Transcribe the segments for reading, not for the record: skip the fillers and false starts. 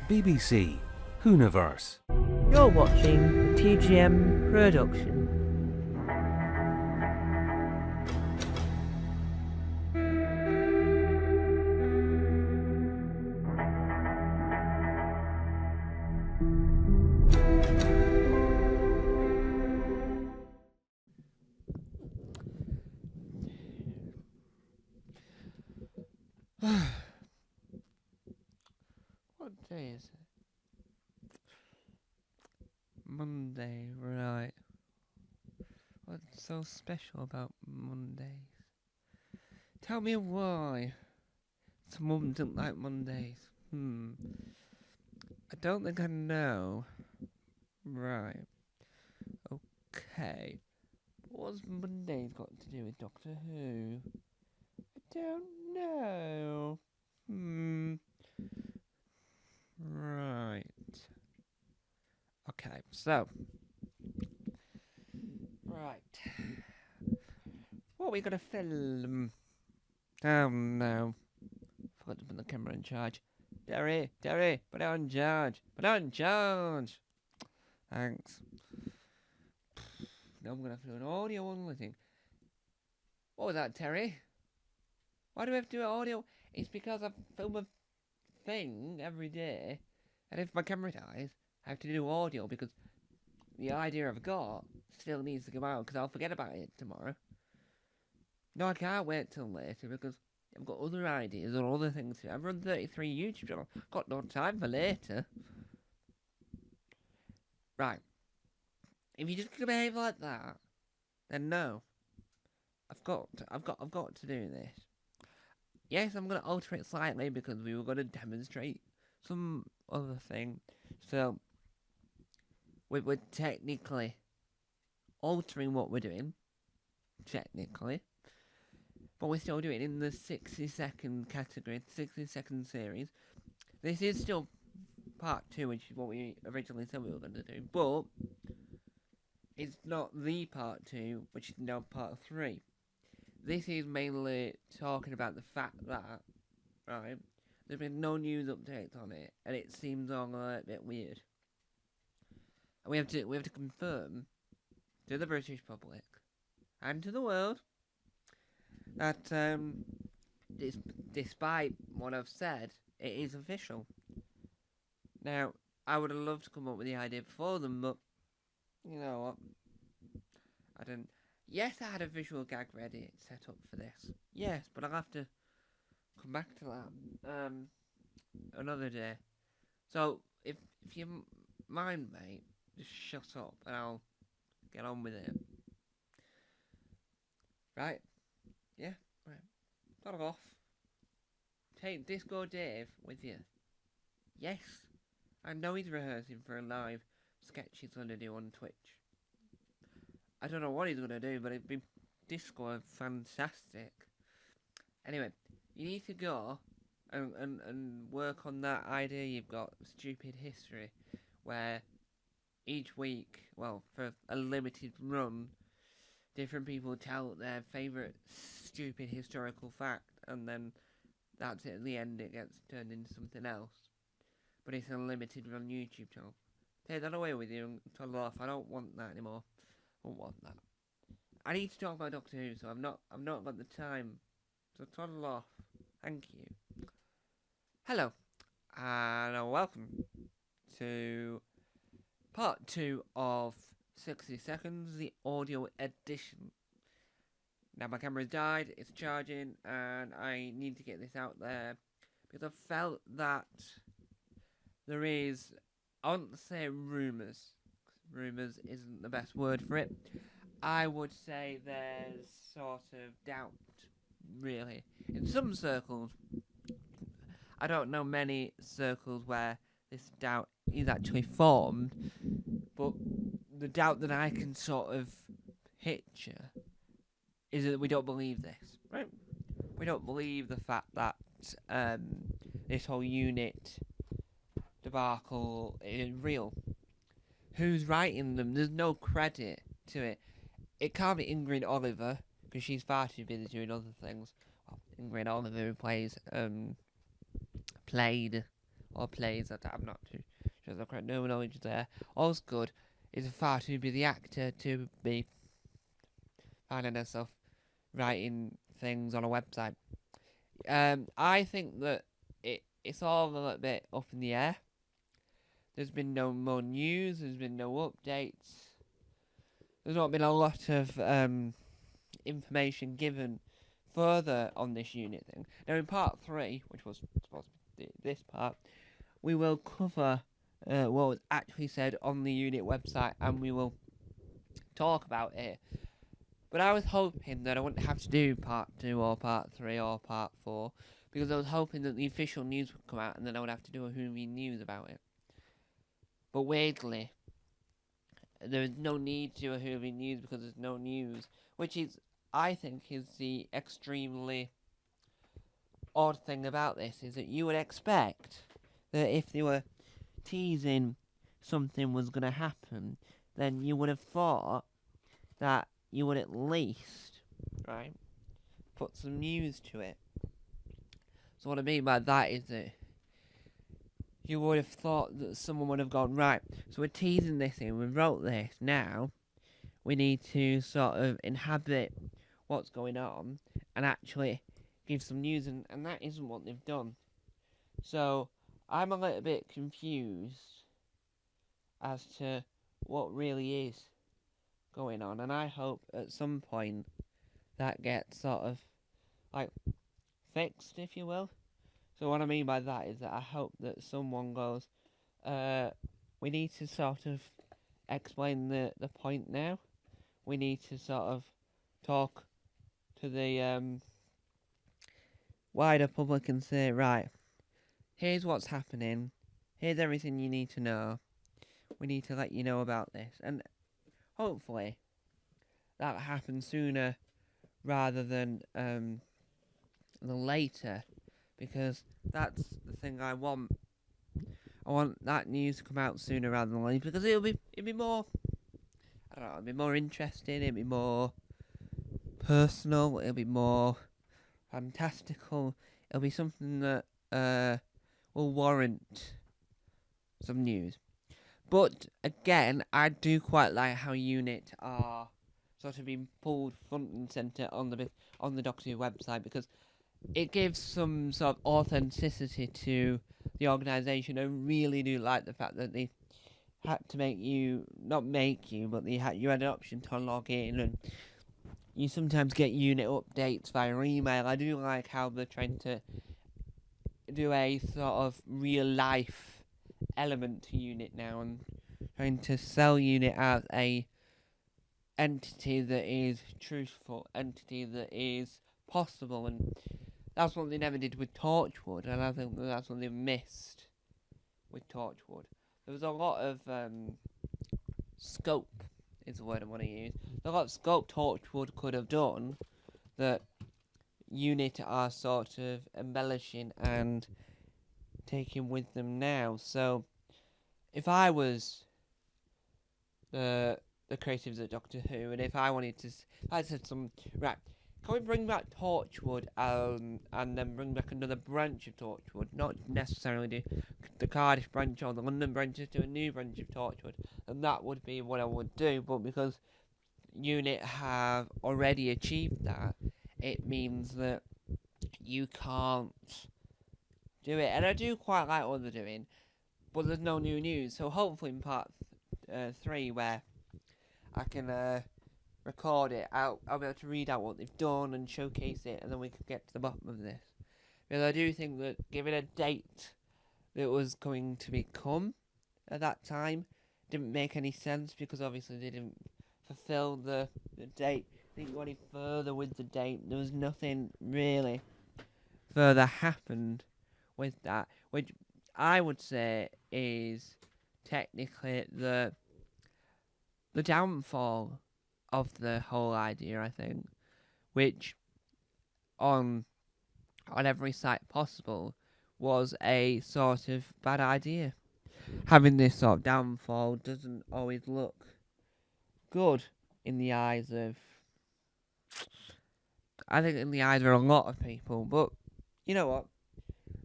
BBC Hooniverse. You're watching the TGM production. What day is it? Monday, right. What's so special about Mondays? Tell me why. Some don't like Mondays. I don't think I know. Right. Okay. What's Mondays got to do with Doctor Who? I don't know. Right. Okay, so. Right. What are we gonna film? Oh no. Forgot to put the camera in charge. Derry, put it on charge. Put it on charge. Thanks. Now I'm gonna have to do an audio only thing. What was that, Terry? Why do we have to do an audio? It's because I film a thing every day, and if my camera dies, I have to do audio because the idea I've got still needs to come out because I'll forget about it tomorrow. No, I can't wait till later because I've got other ideas or other things to. I've run 33 YouTube channels. Got no time for later. Right. If you're just gonna behave like that, then no. I've got to do this. Yes, I'm gonna alter it slightly because we were gonna demonstrate some other thing. So we're technically altering what we're doing. Technically. But we're still doing it in the 60-second category, 60-second series. This is still part 2, which is what we originally said we were going to do. But it's not the part 2, which is now part 3. This is mainly talking about the fact that, right, there's been no news updates on it, and it seems all a little bit weird. And we have to confirm to the British public and to the world that despite what I've said, it is official. Now, I would have loved to come up with the idea before them, but you know what? I didn't. Yes, I had a visual gag ready set up for this. Yes, but I'll have to come back to that another day. So, if you mind, mate, just shut up and I'll get on with it. Right? Yeah, right. Start off. Take Disco Dave with you. Yes, I know he's rehearsing for a live sketch he's going to do on Twitch. I don't know what he's going to do, but it'd be disco fantastic. Anyway, you need to go and work on that idea you've got, Stupid History, where each week, well, for a limited run, different people tell their favourite stupid historical fact, and then that's it. At the end, it gets turned into something else. But it's a limited run YouTube channel. Take that away with you and toddle off. I don't want that anymore. I don't want that. I need to talk about Doctor Who, so I've not got the time. So toddle off. Thank you. Hello, and welcome to part 2 of 60 Seconds, the audio edition. Now my camera's died, it's charging, and I need to get this out there because I felt that there is, I wouldn't say rumours. Rumours isn't the best word for it. I would say there's sort of doubt, really. In some circles, I don't know many circles where this doubt is actually formed, but the doubt that I can sort of picture is that we don't believe this, right? We don't believe the fact that this whole unit debacle is real. Who's writing them? There's no credit to it. It can't be Ingrid Oliver, because she's far too busy doing other things. Well, Ingrid Oliver, who played or plays. That I'm not too sure the correct terminology there. Osgood is a far too busy actor to be finding herself writing things on a website. I think that it's all a little bit up in the air. There's been no more news. There's been no updates. There's not been a lot of information given further on this unit thing. Now in part 3, which was supposed to be this part, we will cover what was actually said on the unit website, and we will talk about it. But I was hoping that I wouldn't have to do part 2 or part 3 or part 4, because I was hoping that the official news would come out and then I would have to do a Whovian news about it. But weirdly, there is no need to do a Whovian news because there's no news, which is, I think, is the extremely odd thing about this, is that you would expect that if they were teasing something was going to happen, then you would have thought that you would at least, right, put some news to it. So what I mean by that is that you would have thought that someone would have gone, right, so we're teasing this in, we wrote this, now we need to sort of inhabit what's going on and actually give some news, and that isn't what they've done. So I'm a little bit confused as to what really is going on, and I hope at some point that gets sort of like fixed, if you will. So what I mean by that is that I hope that someone goes, we need to sort of explain the point now. We need to sort of talk to the wider public and say, right, here's what's happening, here's everything you need to know, we need to let you know about this. And hopefully that happens sooner rather than later, because that's the thing I want. I want that news to come out sooner rather than later, because it'd be more, I don't know, it'd be more interesting, it'd be more personal, it'll be more fantastical, it'll be something that will warrant some news. But again, I do quite like how Unit are sort of being pulled front and centre on the Doctor Who website, because it gives some sort of authenticity to the organisation. I really do like the fact that they had to you had an option to log in, and you sometimes get unit updates via email. I do like how they're trying to do a sort of real life element to Unit now, and trying to sell Unit as a entity that is truthful, entity that is possible, and that's what they never did with Torchwood, and I think that's what they missed with Torchwood. There was a lot of scope, is the word I want to use. A lot of scope Torchwood could have done that Unit are sort of embellishing and taking with them now. So if I was the creatives at Doctor Who, and if I wanted to, if I said right, can we bring back Torchwood and then bring back another branch of Torchwood, not necessarily do the Cardiff branch or the London branch, just do a new branch of Torchwood, and that would be what I would do. But because Unit have already achieved that, it means that you can't do it. And I do quite like what they're doing, but there's no new news. So hopefully in part 3, where I can record it, I'll be able to read out what they've done and showcase it, and then we can get to the bottom of this. Because I do think that giving a date that was going to become at that time didn't make any sense, because obviously they didn't fulfill the date. Didn't go any further with the date. There was nothing really further happened with that, which I would say is technically the downfall of the whole idea, I think, which on every site possible was a sort of bad idea. Having this sort of downfall doesn't always look good in the eyes of, I think, in the eyes of a lot of people. But you know what?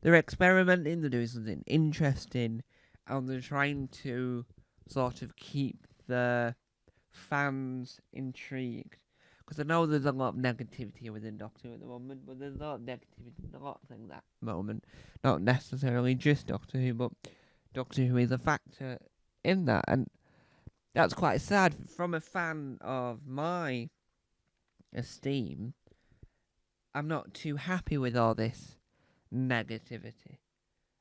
they're experimenting, they're doing something interesting, and they're trying to sort of keep the fans intrigued. Because I know there's a lot of negativity within Doctor Who at the moment, but there's a lot of negativity in a lot of things at the moment. Not necessarily just Doctor Who, but Doctor Who is a factor in that, and that's quite sad. From a fan of my esteem, I'm not too happy with all this negativity.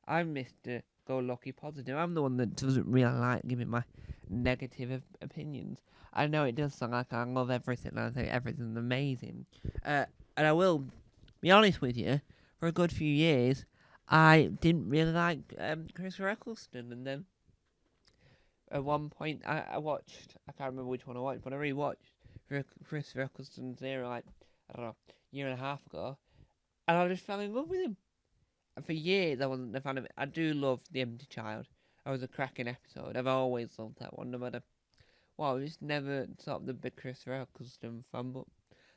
I'm Mr. Go-Lucky Positive. I'm the one that doesn't really like giving my negative opinions. I know it does sound like I love everything and I think everything's amazing. And I will be honest with you, for a good few years, I didn't really like Christopher Eccleston, and then at one point I watched, I can't remember which one I watched, but I rewatched Christopher Eccleston's era, like, I don't know, a year and a half ago, and I just fell in love with him. And for years I wasn't a fan of it. I do love The Empty Child. That was a cracking episode. I've always loved that one, no matter. Well, I was never sort of the big Christopher Eccleston fan, but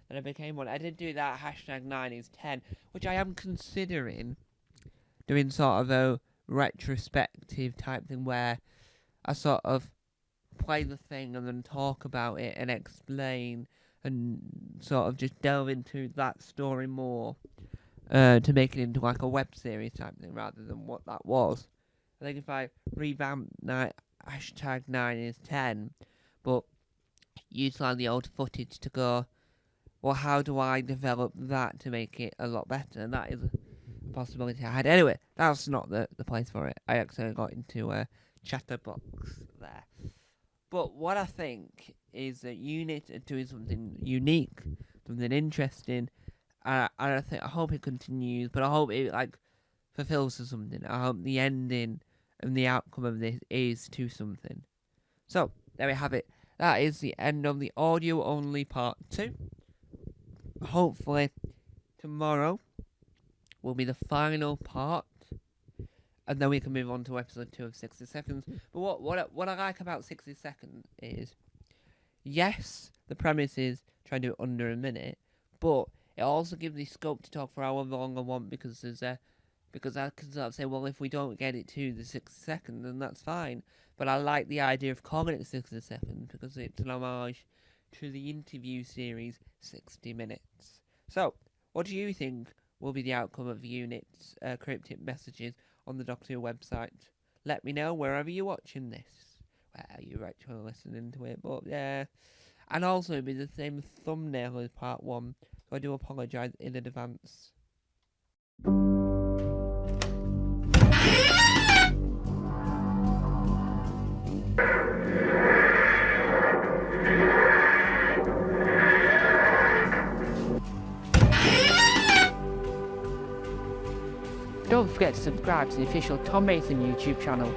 then I became one. I did do that #9 is 10, which I am considering doing sort of a retrospective type thing where I sort of play the thing and then talk about it and explain and sort of just delve into that story more to make it into like a web series type thing rather than what that was. I think if I revamp #9 is 10, but utilise the old footage to go, well, how do I develop that to make it a lot better? And that is a possibility I had. Anyway, that's not the place for it. I actually got into a chatterbox there. But what I think is that Unit are doing something unique, something interesting, and I hope it continues, but I hope it like fulfills to something. I hope the ending and the outcome of this is to something. So, there we have it. That is the end of the audio only part 2. Hopefully, tomorrow will be the final part, and then we can move on to episode 2 of 60 Seconds. But what I like about 60 Seconds is, yes, the premise is try and do it under a minute, but it also gives me scope to talk for however long I want, because because I can sort of say, well, if we don't get it to the 60 seconds, then that's fine. But I like the idea of calling it 60 seconds because it's an homage to the interview series 60 Minutes. So, what do you think will be the outcome of Unit's cryptic messages on the Doctor Who website? Let me know wherever you're watching this. Well, you're actually listening to it, but yeah. And also, it'll be the same thumbnail as part 1, so I do apologise in advance. Don't forget to subscribe to the official Tom Mason YouTube channel.